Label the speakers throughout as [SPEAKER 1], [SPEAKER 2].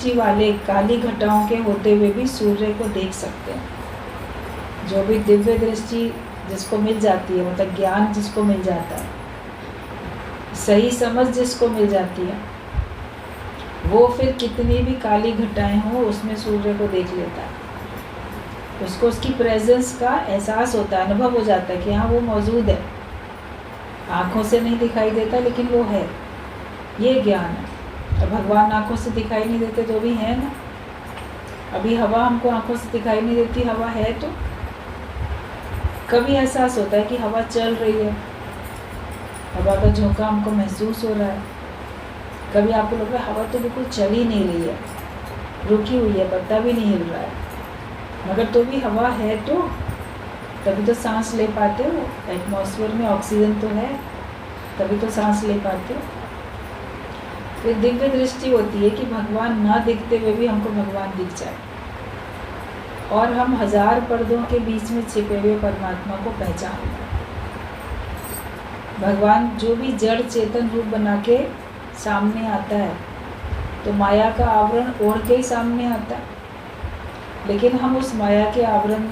[SPEAKER 1] दृष्टि वाले काली घटाओं के होते हुए भी सूर्य को देख सकते हैं। जो भी दिव्य दृष्टि जिसको मिल जाती है, मतलब ज्ञान जिसको मिल जाता है, सही समझ जिसको मिल जाती है, वो फिर कितनी भी काली घटाएं हों उसमें सूर्य को देख लेता है। उसको उसकी प्रेजेंस का एहसास होता है, अनुभव हो जाता है कि हाँ वो मौजूद है। आँखों से नहीं दिखाई देता लेकिन वो है, ये ज्ञान है। तो भगवान आँखों से दिखाई नहीं देते तो भी है ना। अभी हवा हमको आँखों से दिखाई नहीं देती, हवा है तो कभी एहसास होता है कि हवा चल रही है, हवा का झोंका हमको महसूस हो रहा है। कभी आपको लग रहा है हवा तो बिल्कुल चल ही नहीं रही है, रुकी हुई है, पत्ता भी नहीं हिल रहा है, मगर तो भी हवा है। तो तभी तो सांस ले पाते हो, एटमॉस्फेयर में ऑक्सीजन तो है, तभी तो सांस ले पाते हो। फिर दिव्य दृष्टि होती है कि भगवान ना दिखते हुए भी हमको भगवान दिख जाए और हम हजार पर्दों के बीच में छिपे हुए परमात्मा को पहचान लें। भगवान जो भी जड़ चेतन रूप बना के सामने आता है तो माया का आवरण ओढ़ के ही सामने आता है, लेकिन हम उस माया के आवरण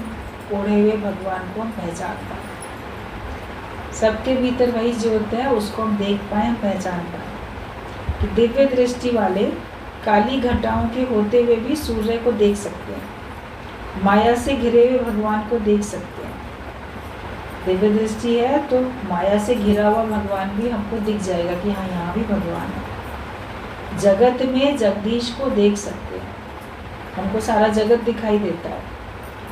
[SPEAKER 1] ओढ़े हुए भगवान को हम पहचान पाए। सबके भीतर वही ज्योत है, उसको हम देख पाए, हम पहचान पाए कि दिव्य दृष्टि वाले काली घटाओं के होते हुए भी सूर्य को देख सकते हैं, माया से घिरे हुए भगवान को देख सकते हैं। दिव्य दृष्टि है तो माया से घिरा हुआ भगवान भी हमको दिख जाएगा कि हाँ यहाँ भी भगवान है। जगत में जगदीश को देख सकते हैं, हमको सारा जगत दिखाई देता है,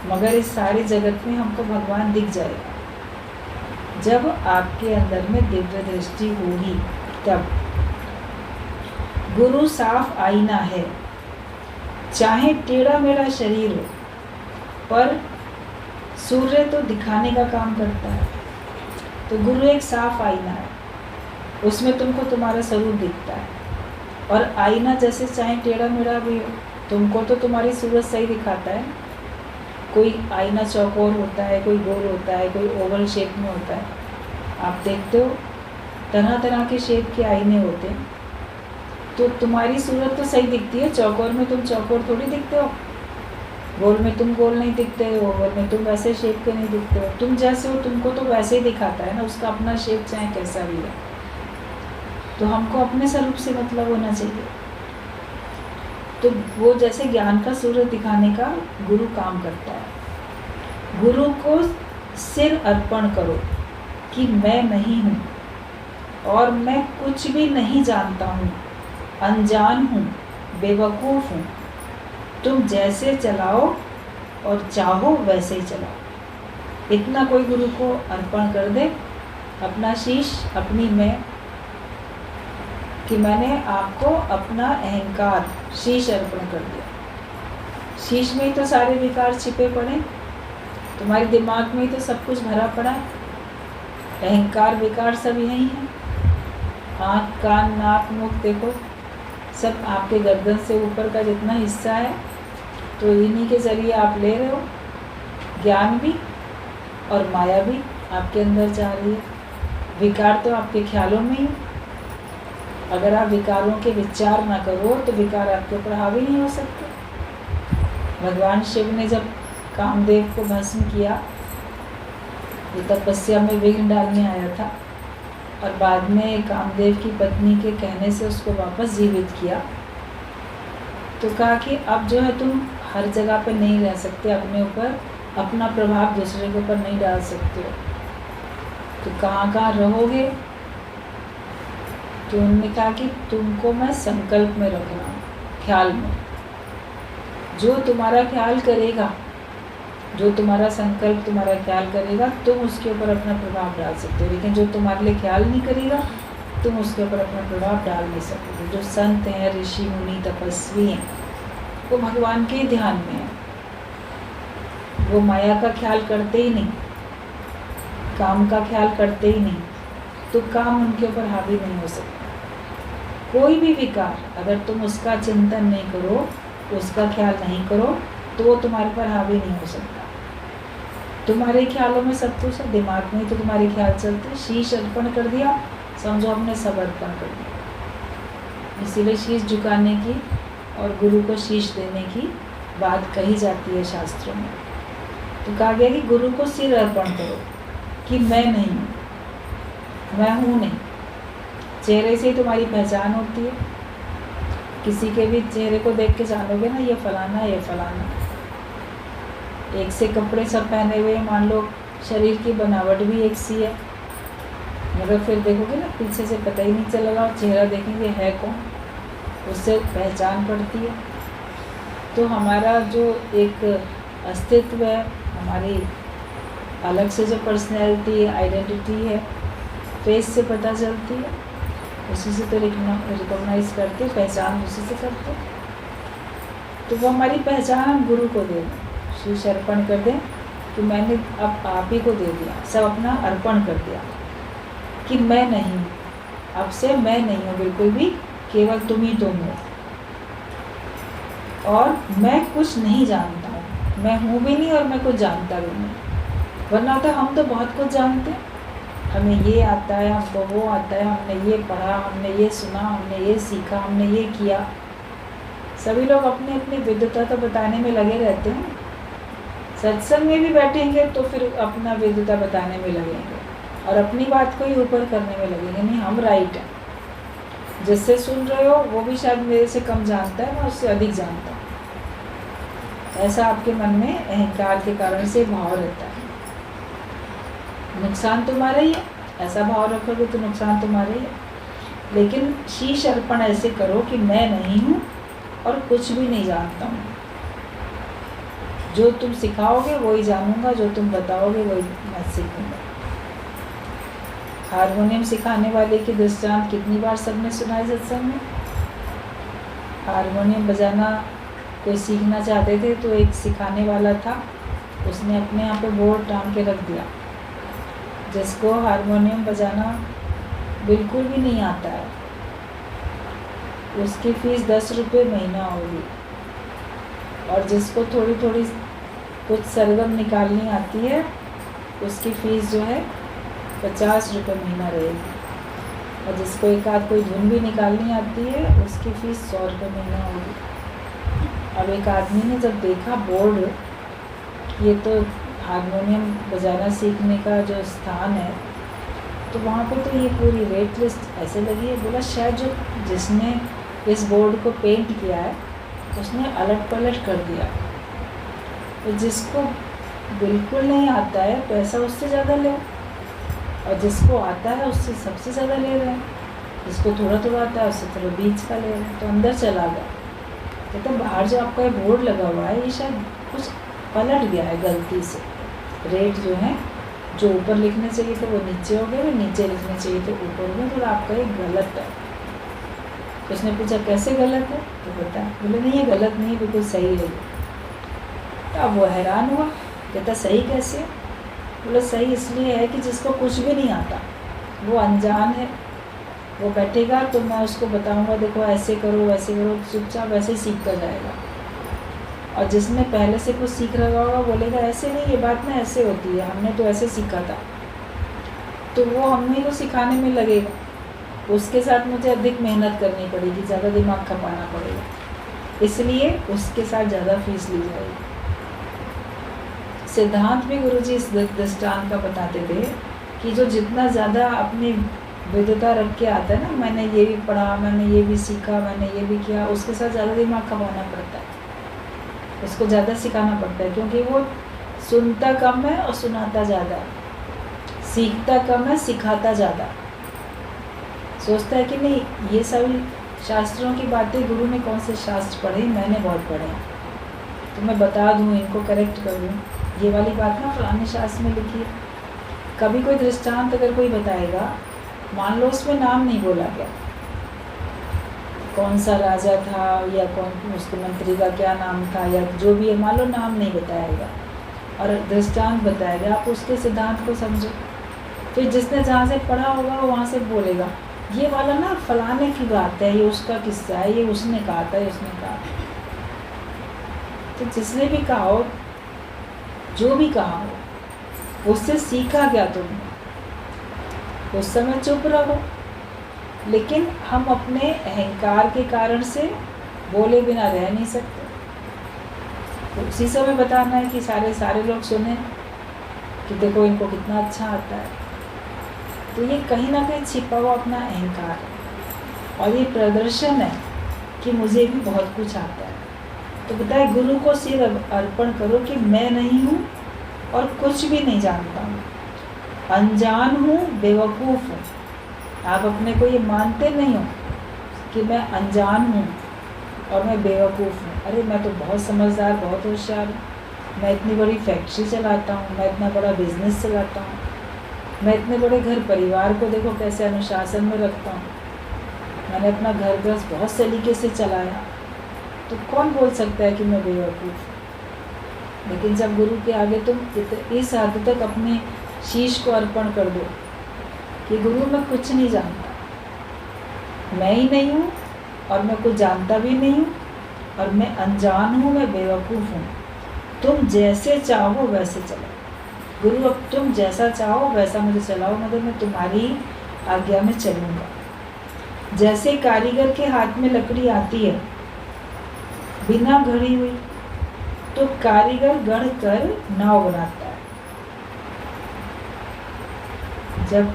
[SPEAKER 1] मगर इस सारे जगत में हमको भगवान दिख जाएगा जब आपके अंदर में दिव्य दृष्टि होगी। तब गुरु साफ आईना है, चाहे टेढ़ा मेढ़ा शरीर हो, पर सूर्य तो दिखाने का काम करता है। तो गुरु एक साफ आईना है, उसमें तुमको तुम्हारा स्वरूप दिखता है। और आईना जैसे चाहे टेढ़ा मेढ़ा भी हो, तुमको तो तुम्हारी सूरत सही दिखाता है। कोई आईना चौकोर होता है, कोई गोल होता है, कोई ओवल शेप में होता है। आप देखते हो तरह तरह के शेप के आईने होते हैं, तो तुम्हारी सूरत तो सही दिखती है। चौकोर में तुम चौकोर थोड़ी दिखते हो, गोल में तुम गोल नहीं दिखते हो, ओवल में तुम वैसे शेप के नहीं दिखते हो। तुम जैसे हो तुमको तो वैसे ही दिखाता है ना, उसका अपना शेप चाहे कैसा भी है। तो हमको अपने स्वरूप से मतलब होना चाहिए। तो वो जैसे ज्ञान का सूरज दिखाने का गुरु काम करता है। गुरु को सिर अर्पण करो कि मैं नहीं हूँ और मैं कुछ भी नहीं जानता हूँ, अनजान हूँ, बेवकूफ़ हूँ। तुम जैसे चलाओ और चाहो वैसे ही चलाओ। इतना कोई गुरु को अर्पण कर दे, अपना शीश, अपनी मैं, कि मैंने आपको अपना अहंकार शीश अर्पण कर दिया। शीश में ही तो सारे विकार छिपे पड़े, तुम्हारे दिमाग में ही तो सब कुछ भरा पड़ा है। अहंकार विकार सब यही है। आँख, कान, नाक, मुख देखो, सब आपके गर्दन से ऊपर का जितना हिस्सा है, तो इन्हीं के ज़रिए आप ले रहे हो। ज्ञान भी और माया भी आपके अंदर जा रही है। विकार तो आपके ख्यालों में ही। अगर आप विकारों के विचार ना करो तो विकार आपके ऊपर हावी नहीं हो सकते। भगवान शिव ने जब कामदेव को भस्म किया, ये तपस्या में विघ्न डालने आया था, और बाद में कामदेव की पत्नी के कहने से उसको वापस जीवित किया, तो कहा कि अब जो है तुम हर जगह पे नहीं रह सकते, अपने ऊपर अपना प्रभाव दूसरे के ऊपर नहीं डाल सकते हो, तो कहाँ कहाँ रहोगे। तो उन्होंने कहा कि तुमको मैं संकल्प में रख रहा हूँ, ख्याल में। जो तुम्हारा ख्याल करेगा, जो तुम्हारा संकल्प तुम्हारा ख्याल करेगा, तुम उसके ऊपर अपना प्रभाव डाल सकते हो। लेकिन जो तुम्हारे लिए ख्याल नहीं करेगा, तुम उसके ऊपर अपना प्रभाव डाल नहीं सकते। जो संत हैं, ऋषि मुनि, तपस्वी हैं, वो भगवान के ध्यान में है। वो माया का ख्याल करते ही नहीं, काम का ख्याल करते ही नहीं, तो काम उनके ऊपर हावी नहीं हो सकता। कोई भी विकार अगर तुम उसका चिंतन नहीं करो, उसका ख्याल नहीं करो, तो वो तुम्हारे पर हावी नहीं हो सकता। तुम्हारे ख्यालों में सब कुछ है, दिमाग में तो तुम्हारे ख्याल चलते। शीश अर्पण कर दिया, समझो हमने सब अर्पण कर दिया। इसीलिए शीश झुकाने की और गुरु को शीश देने की बात कही जाती है शास्त्रों में। तो कहा गया कि गुरु को सिर अर्पण करो कि मैं नहीं हूँ, मैं हूँ नहीं। चेहरे से ही तुम्हारी पहचान होती है। किसी के भी चेहरे को देख के जानोगे ना ये फलाना ये फलाना। एक से कपड़े सब पहने हुए, मान लो शरीर की बनावट भी एक सी है, मगर फिर देखोगे ना पीछे से पता ही नहीं चलेगा, चेहरा देखेंगे है कौन, उससे पहचान पड़ती है। तो हमारा जो एक अस्तित्व है, हमारी अलग से जो पर्सनैलिटी आइडेंटिटी है, फेस से पता चलती है, उसी से तो रिकॉग्नाइज करते, पहचान उसी से करते। तो वो हमारी पहचान हम गुरु को दे दें, शीश अर्पण कर दें कि मैंने अब आप ही को दे दिया, सब अपना अर्पण कर दिया कि मैं नहीं हूँ, अब से मैं नहीं हूँ बिल्कुल भी, केवल तुम ही तुम हो। और मैं कुछ नहीं जानता हूँ, मैं हूँ भी नहीं और मैं कुछ जानता भी नहीं। वरना होता हम तो बहुत कुछ जानते हैं, हमें ये आता है, हमको वो आता है, हमने ये पढ़ा, हमने ये सुना, हमने ये सीखा, हमने ये किया। सभी लोग अपनी अपनी विद्वता तो बताने में लगे रहते हैं। सत्संग में भी बैठेंगे तो फिर अपना विद्वता बताने में लगेंगे और अपनी बात को ही ऊपर करने में लगेंगे, नहीं हम राइट हैं। जिससे सुन रहे हो वो भी शायद मेरे से कम जानता है, मैं उससे अधिक जानता हूँ। ऐसा आपके मन में अहंकार के कारण से भाव रहता है। नुकसान तुम्हारा ही है, ऐसा भाव रखोगे तो नुकसान तुम्हारा ही है। लेकिन शीश अर्पण ऐसे करो कि मैं नहीं हूँ और कुछ भी नहीं जानता हूँ। जो तुम सिखाओगे वही जानूंगा, जो तुम बताओगे वही मैं सीखूंगा। हारमोनियम सिखाने वाले की दृष्टांत कितनी बार सबने सुना है सत्संग में। हारमोनियम बजाना कोई सीखना चाहते थे तो एक सिखाने वाला था, उसने अपने यहाँ पे बोर्ड टांग के रख दिया, जिसको हारमोनियम बजाना बिल्कुल भी नहीं आता है उसकी फ़ीस 10 रुपये महीना होगी, और जिसको थोड़ी थोड़ी कुछ सरगम निकालनी आती है उसकी फ़ीस जो है 50 रुपये महीना रहेगी, और जिसको एक आध कोई धुन भी निकालनी आती है उसकी फ़ीस 100 रुपये महीना होगी। अब एक आदमी ने जब देखा बोर्ड, ये तो हारमोनियम बजाना सीखने का जो स्थान है, तो वहाँ पे तो ये पूरी रेट लिस्ट ऐसे लगी है। बोला शायद जो जिसने इस बोर्ड को पेंट किया है उसने अलट पलट कर दिया, तो जिसको बिल्कुल नहीं आता है पैसा उससे ज़्यादा ले, और जिसको आता है उससे सबसे ज़्यादा ले रहे हैं, जिसको थोड़ा थोड़ा आता है उससे थोड़ा बीच का ले रहे हैं। तो अंदर चला गया, कहते तो बाहर जो आपका ये बोर्ड लगा हुआ है ये शायद कुछ पलट गया है गलती से, रेट जो है जो ऊपर लिखने चाहिए थे वो नीचे हो गए, नीचे लिखने चाहिए थे ऊपर हो गए, तो आपका ये गलत है। तो उसने पूछा कैसे गलत है, तो बता, बोले नहीं ये गलत नहीं, बिल्कुल सही है। तो अब वो हैरान हुआ, कहता सही कैसे? बोले सही इसलिए है कि जिसको कुछ भी नहीं आता, वो अनजान है, वो बैठेगा तो मैं उसको बताऊंगा देखो ऐसे करो वैसे करो, चुपचाप वैसे ही सीखता जाएगा। और जिसने पहले से कुछ सीख रहा होगा बोलेगा ऐसे नहीं, ये बात ना ऐसे होती है, हमने तो ऐसे सीखा था, तो वो हमें को सिखाने में लगेगा, उसके साथ मुझे अधिक मेहनत करनी पड़ेगी, ज़्यादा दिमाग खपाना पड़ेगा, इसलिए उसके साथ ज़्यादा फीस ली जाएगी। सिद्धांत में गुरुजी इस दृष्टांत का बताते थे कि जो जितना ज़्यादा अपनी विद्वता रख के आता है ना, मैंने ये भी पढ़ा, मैंने ये भी सीखा, मैंने ये भी किया, उसके साथ ज़्यादा दिमाग खपाना पड़ता है, उसको ज़्यादा सिखाना पड़ता है, क्योंकि वो सुनता कम है और सुनाता ज़्यादा है, सीखता कम है सिखाता ज़्यादा। सोचता है कि नहीं ये सभी शास्त्रों की बातें, गुरु ने कौन से शास्त्र पढ़े, मैंने बहुत पढ़े, तो मैं बता दूँ, इनको करेक्ट कर दूँ, ये वाली बात ना फलाने शास्त्र में लिखी है। कभी कोई दृष्टांत अगर कोई बताएगा, मान लो उसमें नाम नहीं बोला गया, कौन सा राजा था या कौन उसके मंत्री का क्या नाम था या जो भी है, मान लो नाम नहीं बताएगा और दृष्टांत बताएगा, आप उसके सिद्धांत को समझो। फिर जिसने जहाँ से पढ़ा होगा वो वहाँ से बोलेगा ये वाला ना फलाने की बात है, ये उसका किस्सा है, ये उसने कहा था, ये उसने कहा। तो जिसने भी कहा हो, जो भी कहा हो, उससे सीखा क्या तुमने, उस समय चुप रहो। लेकिन हम अपने अहंकार के कारण से बोले बिना रह नहीं सकते। तो उसी समय बताना है कि सारे लोग सुने कि देखो इनको कितना अच्छा आता है। तो ये कहीं ना कहीं छिपा हुआ अपना अहंकार है और ये प्रदर्शन है कि मुझे भी बहुत कुछ आता है। तो बताए गुरु को सिर अर्पण करो कि मैं नहीं हूँ और कुछ भी नहीं जानता हूँ, अनजान हूँ, बेवकूफ़ हूँ। आप अपने को ये मानते नहीं हो कि मैं अनजान हूँ और मैं बेवकूफ़ हूँ। अरे मैं तो बहुत समझदार, बहुत होशियार हूँ, मैं इतनी बड़ी फैक्ट्री चलाता हूँ, मैं इतना बड़ा बिजनेस चलाता हूँ, मैं इतने बड़े घर परिवार को देखो कैसे अनुशासन में रखता हूँ, मैंने अपना घर गृहस्थ बहुत सलीके से चलाया। तो कौन बोल सकता है कि मैं बेवकूफ़ हूँ? लेकिन जब गुरु के आगे तुम इस हद तक अपने शीश को अर्पण कर दो कि गुरु मैं कुछ नहीं जानता, मैं ही नहीं हूँ और मैं कुछ जानता भी नहीं हूँ और मैं अनजान हूँ, मैं बेवकूफ़ हूँ, तुम जैसे चाहो वैसे चलो गुरु, अब तुम जैसा चाहो वैसा मुझे चलाओ, मगर मैं तुम्हारी आज्ञा में चलूँगा। जैसे कारीगर के हाथ में लकड़ी आती है बिना गढ़ी हुई, तो कारीगर गढ़ कर नाव बनाता है। जब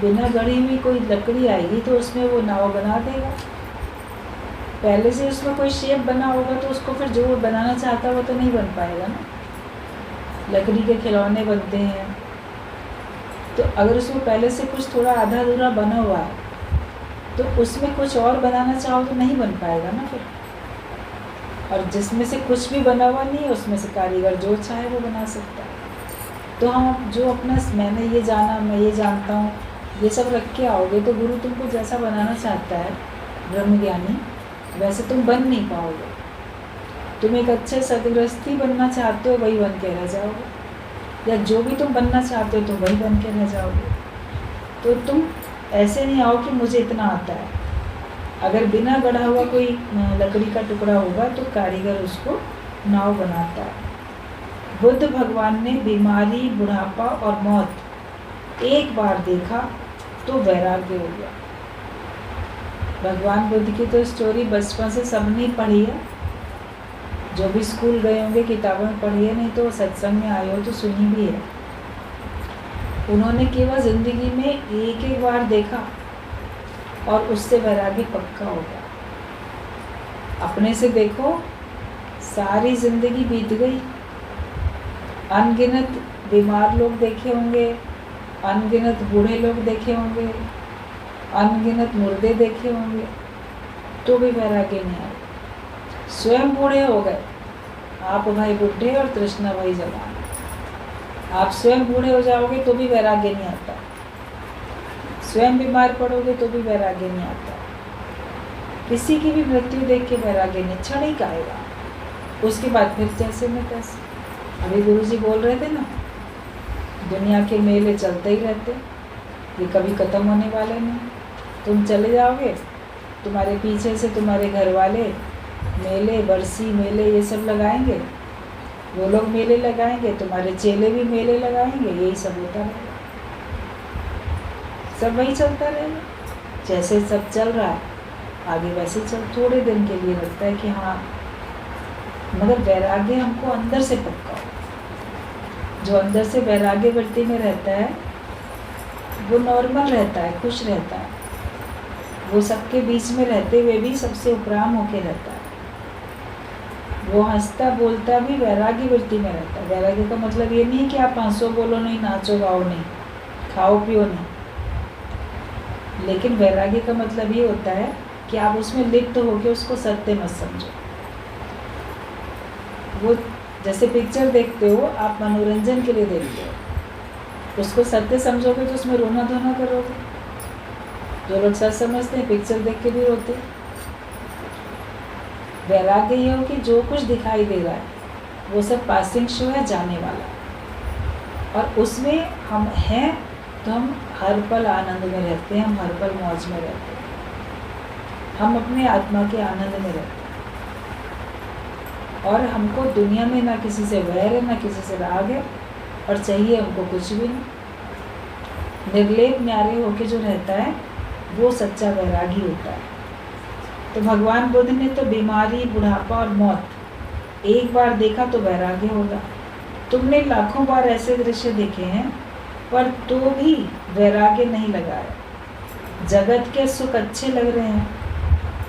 [SPEAKER 1] बिना गढ़ी हुई कोई लकड़ी आएगी तो उसमें वो नाव बना देगा। पहले से उसमें कोई शेप बना होगा तो उसको फिर जो वो बनाना चाहता है वो तो नहीं बन पाएगा ना। लकड़ी के खिलौने बनते हैं, तो अगर उसमें पहले से कुछ थोड़ा आधा अधूरा बना हुआ है तो उसमें कुछ और बनाना चाहो तो नहीं बन पाएगा ना फिर। और जिसमें से कुछ भी बना हुआ नहीं है उसमें से कारीगर जो चाहे वो बना सकता है। तो हम जो अपना मैंने ये जाना, मैं ये जानता हूँ, ये सब रख के आओगे तो गुरु तुमको जैसा बनाना चाहता है ब्रह्मज्ञानी, वैसे तुम बन नहीं पाओगे। तुम एक अच्छे सदगृहस्थी बनना चाहते हो, वही बन के रह जाओगे, या जो भी तुम बनना चाहते हो तो वही बन के रह जाओगे। तो तुम ऐसे नहीं आओ कि मुझे इतना आता है। अगर बिना गढ़ा हुआ कोई लकड़ी का टुकड़ा होगा तो कारीगर उसको नाव बनाता है। बुद्ध भगवान ने बीमारी, बुढ़ापा और मौत एक बार देखा तो वैराग्य हो गया। भगवान बुद्ध की तो स्टोरी बचपन से सबने पढ़ी है, जो भी स्कूल गए होंगे किताबों में पढ़ी है, नहीं तो सत्संग में आए हो तो सुनी भी है। उन्होंने केवल ज़िंदगी में एक बार देखा और उससे वैराग्य पक्का हो गया। अपने से देखो, सारी ज़िंदगी बीत गई, अनगिनत बीमार लोग देखे होंगे, अनगिनत बूढ़े लोग देखे होंगे, अनगिनत मुर्दे देखे होंगे, तो भी वैराग्य नहीं आया। स्वयं बूढ़े हो गए, आप भाई बुढ़े और तृष्णा भाई जवान। आप स्वयं बूढ़े हो जाओगे तो भी वैराग्य नहीं आता, स्वयं बीमार पड़ोगे तो भी वैराग्य नहीं आता। किसी की भी मृत्यु देख के वैराग्य नहीं, क्षणिक आएगा, उसके बाद फिर जैसे में तैसे। अभी गुरुजी बोल रहे थे ना, दुनिया के मेले चलते ही रहते, ये कभी ख़त्म होने वाले नहीं। तुम चले जाओगे, तुम्हारे पीछे से तुम्हारे घर वाले मेले, बरसी मेले ये सब लगाएंगे, वो लोग मेले लगाएंगे, तुम्हारे चेले भी मेले लगाएंगे, यही सब होता रहेगा, सब वही चलता रहेगा। जैसे सब चल रहा है आगे वैसे चल, थोड़े दिन के लिए लगता है कि हाँ, मगर वैराग्य हमको अंदर से पक्का हो। जो अंदर से वैराग्य वृत्ति में रहता है वो नॉर्मल रहता है, खुश रहता है, वो सबके बीच में रहते हुए भी सबसे उपराम होके रहता है। वो हंसता बोलता भी वैराग्य वृत्ति में रहता है। वैराग्य का मतलब ये नहीं कि आप हंसो बोलो नहीं, नाचो गाओ नहीं, खाओ पियो नहीं, लेकिन वैराग्य का मतलब ये होता है कि आप उसमें लिप्त होकर उसको सत्य मत समझो। वो जैसे पिक्चर देखते हो, आप मनोरंजन के लिए देखते हो, उसको सत्य समझोगे तो उसमें रोना धोना करोगे। जो लोग सच समझते हैं पिक्चर देख के भी रोते। वैराग्य ये हो कि जो कुछ दिखाई दे रहा है वो सब पासिंग शो है, जाने वाला, और उसमें हम हैं तो हम हर पल आनंद में रहते हैं, हम हर पल मौज में रहते हैं, हम अपने आत्मा के आनंद में रहते हैं। और हमको दुनिया में ना किसी से वैर है, ना किसी से राग है, और चाहिए हमको कुछ भी नहीं। निर्लेप न्यारे होके जो रहता है वो सच्चा वैरागी होता है। तो भगवान बुद्ध ने तो बीमारी, बुढ़ापा और मौत एक बार देखा तो वैराग्य होगा। तुमने लाखों बार ऐसे दृश्य देखे हैं पर तो भी वैराग्य नहीं लगाया। जगत के सुख अच्छे लग रहे हैं,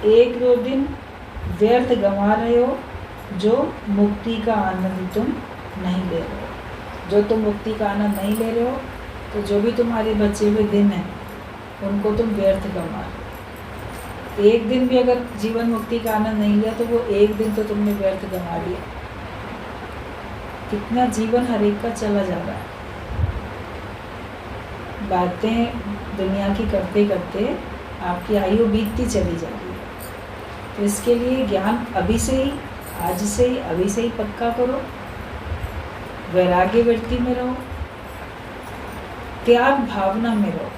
[SPEAKER 1] एक दो दिन व्यर्थ गंवा रहे हो, जो मुक्ति का आनंद तुम नहीं ले रहे हो। जो तुम मुक्ति का आनंद नहीं ले रहे हो, तो जो भी तुम्हारे बचे हुए दिन हैं उनको तुम व्यर्थ गंवा रहे हो। एक दिन भी अगर जीवन मुक्ति का आनंद नहीं लिया तो वो एक दिन तो तुमने व्यर्थ गंवा लिया। कितना जीवन हर एक का चला जा रहा है। बातें दुनिया की करते करते आपकी आयु बीतती चली जा रही है। तो इसके लिए ज्ञान अभी से ही, आज से ही, अभी से ही पक्का करो। वैराग्य वृत्ति में रहो, त्याग भावना में रहो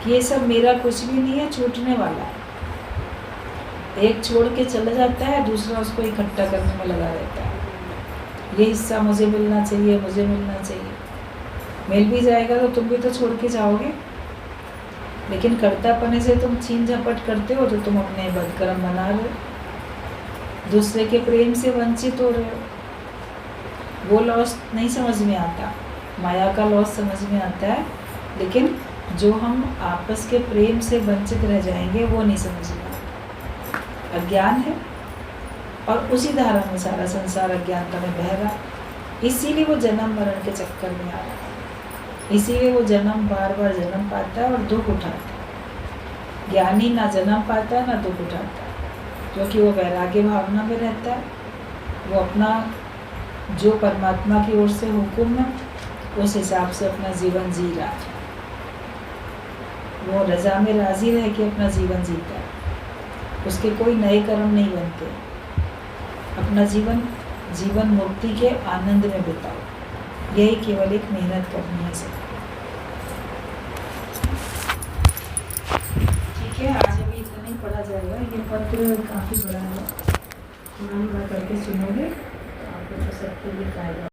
[SPEAKER 1] कि ये सब मेरा कुछ भी नहीं है, छूटने वाला है। एक छोड़ के चला जाता है, दूसरा उसको इकट्ठा करने में लगा रहता है। ये हिस्सा मुझे मिलना चाहिए, मुझे मिलना चाहिए। मिल भी जाएगा तो तुम भी तो छोड़ के जाओगे। लेकिन कर्तापने से तुम छीन झपट करते हो तो तुम अपने बदकर्म बना रहे हो, दूसरे के प्रेम से वंचित हो रहे हो। वो लॉस नहीं समझ में आता, माया का लॉस समझ में आता है, लेकिन जो हम आपस के प्रेम से वंचित रह जाएंगे वो नहीं समझ में आता। अज्ञान है और उसी धारा में सारा संसार अज्ञानता में बह रहा। इसीलिए वो जन्म मरण के चक्कर में आ रहा है। इसीलिए वो जन्म बार बार जन्म पाता है और दुख उठाता है। ज्ञानी ना जन्म पाता है ना दुख उठाता है, क्योंकि वो वैराग्य भावना में रहता है। वो अपना जो परमात्मा की ओर से हुक्म है उस हिसाब से अपना जीवन जी रहा है। वो रजा में राजी रह के अपना जीवन जीता है। उसके कोई नए कर्म नहीं बनते। अपना जीवन मुक्ति के आनंद में बिताओ। यही केवल एक मेहनत करनी है सब। ठीक है, आज अभी इतना नहीं पढ़ा जाएगा। ये पत्र काफ़ी बड़ा है, थोड़ा ही बात करके सुनोगे तो आपको तो सबके लिए फायदा।